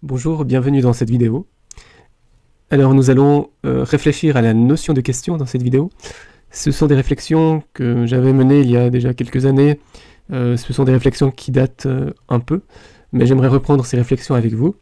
Bonjour, bienvenue dans cette vidéo. Alors nous allons réfléchir à la notion de question dans cette vidéo. Ce sont des réflexions que j'avais menées il y a déjà quelques années. Ce sont des réflexions qui datent un peu, mais j'aimerais reprendre ces réflexions avec vous.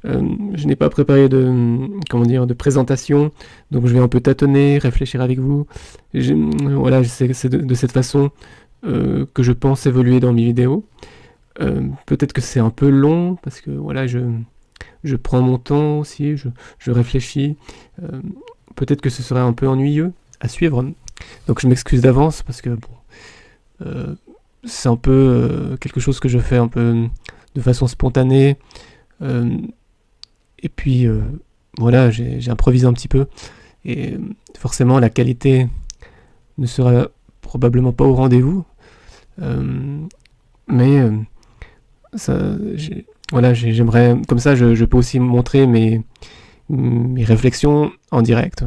Je n'ai pas préparé de présentation, donc je vais un peu tâtonner, réfléchir avec vous. Voilà, c'est de cette façon que je pense évoluer dans mes vidéos. Peut-être que c'est un peu long, parce que voilà, je prends mon temps aussi, je réfléchis. Euh, Peut-être que ce serait un peu ennuyeux à suivre. Donc je m'excuse d'avance parce que bon, euh, c'est un peu quelque chose que je fais un peu de façon spontanée. Euh, et puis voilà, j'ai improvisé un petit peu. Et forcément, la qualité ne sera probablement pas au rendez-vous. Euh, mais ça, voilà, j'aimerais, comme ça, je peux aussi montrer mes réflexions en direct,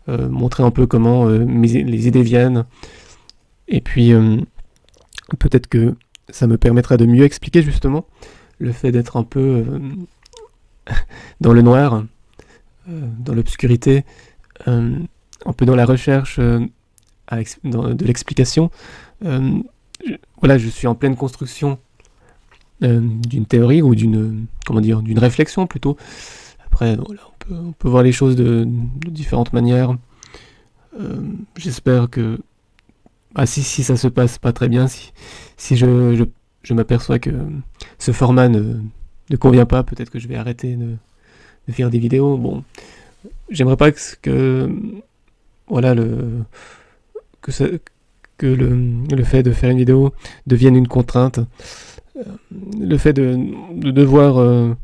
montrer un peu comment les idées viennent, et puis peut-être que ça me permettra de mieux expliquer justement le fait d'être un peu dans le noir, dans l'obscurité, euh, un peu dans la recherche de l'explication. Euh, voilà, je suis en pleine construction d'une théorie ou d'une réflexion plutôt. Après, voilà, on peut voir les choses de différentes manières. J'espère que si ça se passe pas très bien, si je m'aperçois que ce format ne convient pas, peut-être que je vais arrêter de faire des vidéos. Bon, j'aimerais pas voilà que, ça- que le fait de faire une vidéo devienne une contrainte. Euh, le fait de devoir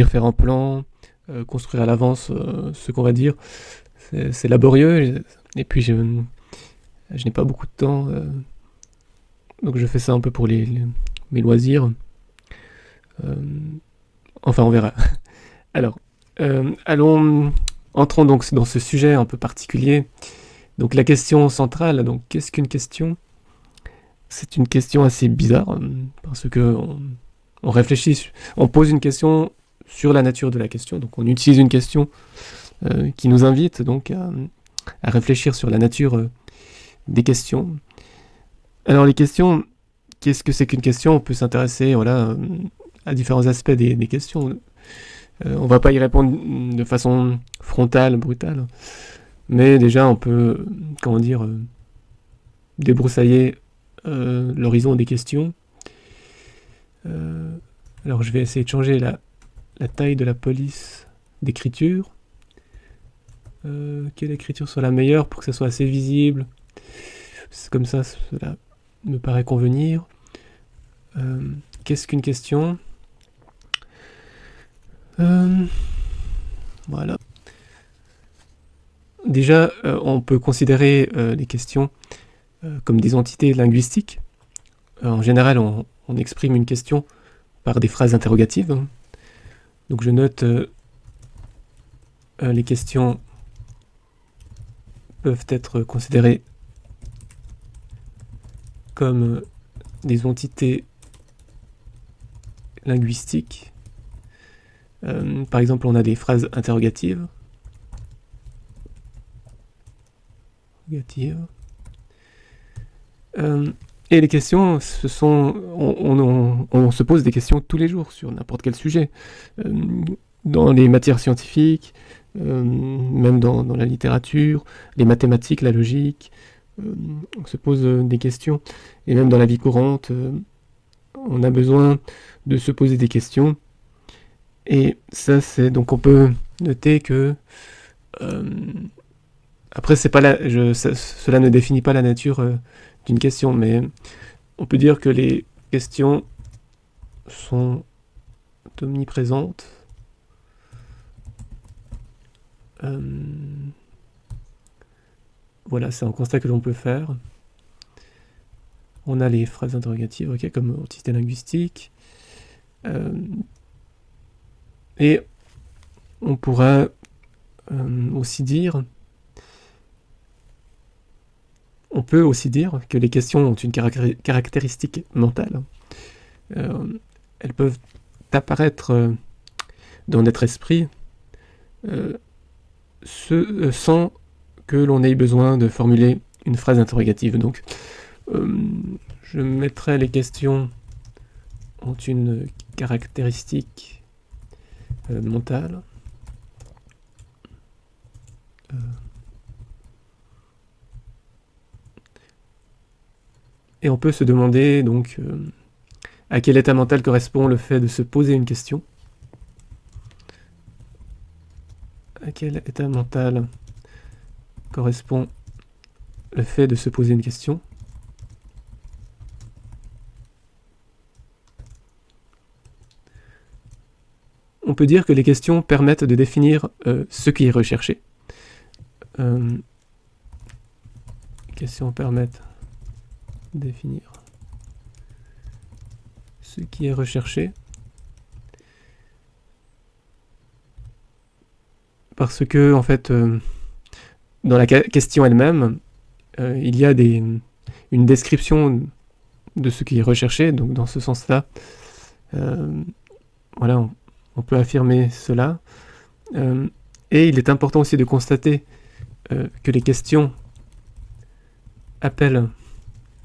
faire un plan, construire à l'avance ce qu'on va dire, c'est laborieux. Et puis je n'ai pas beaucoup de temps, donc je fais ça un peu pour mes loisirs. Euh, enfin, on verra. Alors, entrons donc dans ce sujet un peu particulier. Donc la question centrale, donc qu'est-ce qu'une question? C'est une question assez bizarre, parce que on réfléchit, on pose une question sur la nature de la question, donc on utilise une question qui nous invite donc à réfléchir sur la nature des questions. Alors les questions, qu'est-ce que c'est qu'une question? On peut s'intéresser voilà, à différents aspects des questions. On va pas y répondre de façon frontale, brutale, mais déjà on peut, débroussailler l'horizon des questions. Euh, alors je vais essayer de changer la taille de la police d'écriture. Quelle écriture soit la meilleure pour que ça soit assez visible? C'est comme ça, cela me paraît convenir. Qu'est-ce qu'une question? Euh, Voilà. Déjà, on peut considérer les questions comme des entités linguistiques. En général, on exprime une question par des phrases interrogatives. Donc je note les questions peuvent être considérées comme des entités linguistiques. Par exemple, on a des phrases interrogatives. Euh, et les questions, on se pose des questions tous les jours sur n'importe quel sujet. Euh, Dans les matières scientifiques, même dans la littérature, les mathématiques, la logique, euh, on se pose des questions. Et même dans la vie courante, on a besoin de se poser des questions. Et ça, c'est donc on peut noter que euh, après, c'est pas cela ne définit pas la nature d'une question, mais on peut dire que les questions sont omniprésentes. Euh, voilà, c'est un constat que l'on peut faire. On a les phrases interrogatives, ok, comme entité linguistique. Euh, et on pourra aussi dire, on peut aussi dire que les questions ont une caractéristique mentale. Euh, Elles peuvent apparaître dans notre esprit sans que l'on ait besoin de formuler une phrase interrogative. Donc, je mettrai les questions ont une caractéristique mentale. Et on peut se demander donc à quel état mental correspond le fait de se poser une question. À quel état mental correspond le fait de se poser une question. On peut dire que les questions permettent de définir ce qui est recherché. Les questions permettent de définir ce qui est recherché. Parce que, en fait, dans la question elle-même, il y a une description de ce qui est recherché. Donc, dans ce sens-là, voilà, on peut affirmer cela. Et il est important aussi de constater que les questions appellent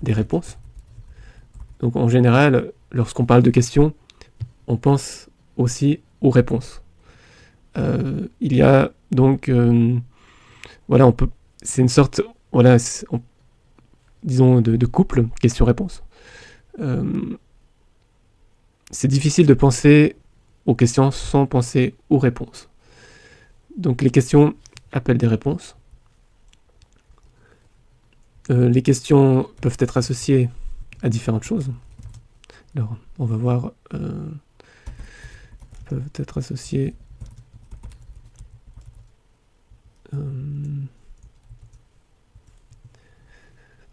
des réponses. Donc, en général, lorsqu'on parle de questions, on pense aussi aux réponses. Il y a donc, voilà, c'est une sorte, voilà, disons, de couple, question-réponse. C'est difficile de penser aux questions sans penser aux réponses. Donc les questions appellent des réponses. Les questions peuvent être associées à différentes choses. Alors, on va voir, peuvent être associées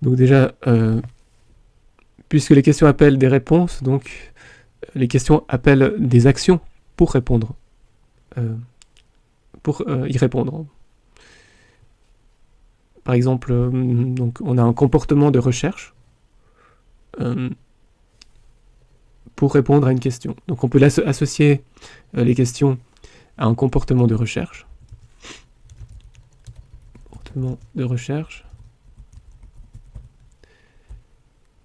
donc déjà, puisque les questions appellent des réponses, donc les questions appellent des actions pour répondre, pour y répondre. Par exemple, donc on a un comportement de recherche pour répondre à une question. Donc on peut associer les questions à un comportement de recherche. De recherche,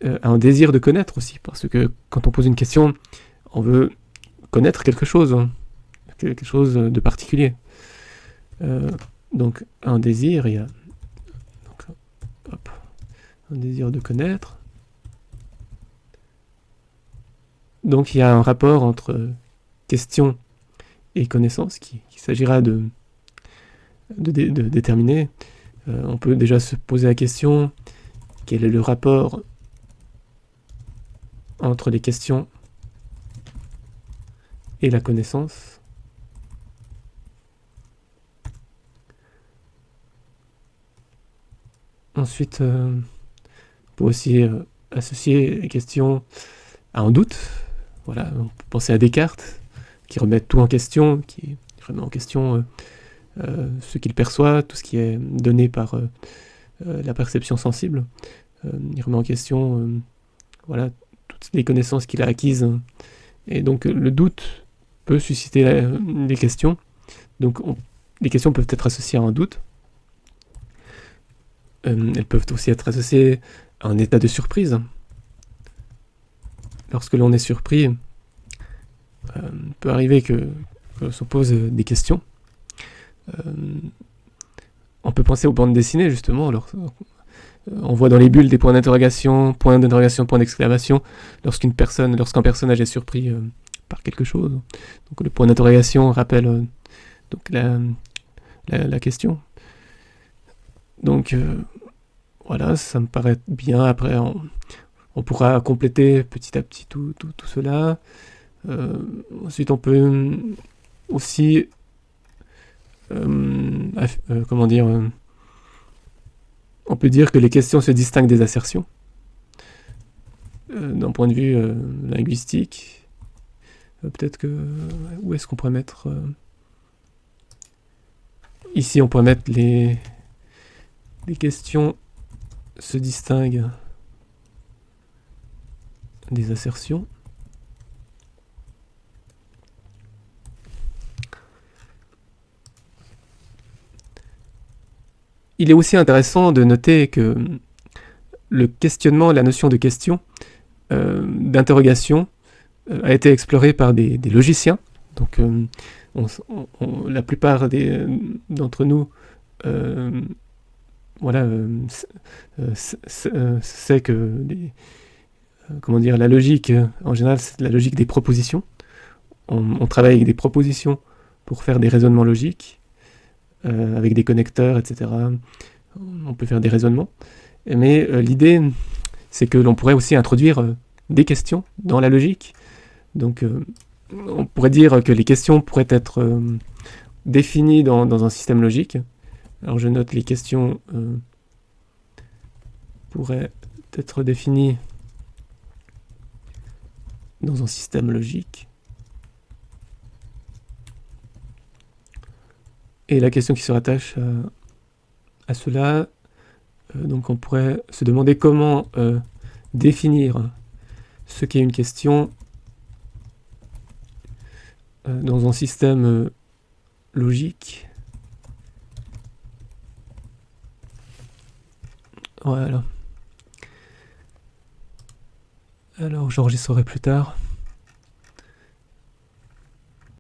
à un désir de connaître aussi, parce que quand on pose une question, on veut connaître quelque chose de particulier. Donc un désir, il y a donc, un désir de connaître. Donc il y a un rapport entre question et connaissance qu'il s'agira de déterminer. On peut déjà se poser la question, quel est le rapport entre les questions et la connaissance? Ensuite, on peut aussi associer les questions à un doute. Voilà, on peut penser à Descartes, qui remet tout en question, qui remet en question ce qu'il perçoit, tout ce qui est donné par la perception sensible. Il remet en question voilà, toutes les connaissances qu'il a acquises. Et donc le doute peut susciter des questions. Donc les questions peuvent être associées à un doute. Elles peuvent aussi être associées à un état de surprise. Lorsque l'on est surpris, peut arriver que se pose des questions. On peut penser aux bandes dessinées, justement. On voit dans les bulles des points d'interrogation, point d'exclamation, lorsqu'un personnage est surpris par quelque chose. Donc le point d'interrogation rappelle donc la question. Donc voilà, ça me paraît bien. Après, on pourra compléter petit à petit tout cela. Ensuite, on peut aussi comment dire, on peut dire que les questions se distinguent des assertions d'un point de vue linguistique. Peut-être que où est-ce qu'on pourrait mettre ici on pourrait mettre les questions se distinguent des assertions. il est aussi intéressant de noter que le questionnement, la notion de question, d'interrogation, a été exploré par des logiciens. Donc, la plupart d'entre nous voilà, sait que comment dire, la logique, en général, c'est la logique des propositions. On travaille avec des propositions pour faire des raisonnements logiques, avec des connecteurs, etc. On peut faire des raisonnements. Mais l'idée, c'est que l'on pourrait aussi introduire des questions dans la logique. Donc, on pourrait dire que les questions pourraient être définies dans un système logique. Alors, je note les questions pourraient être définies dans un système logique. Et la question qui se rattache à cela, donc on pourrait se demander comment définir ce qu'est une question dans un système logique. Voilà. Alors j'enregistrerai plus tard.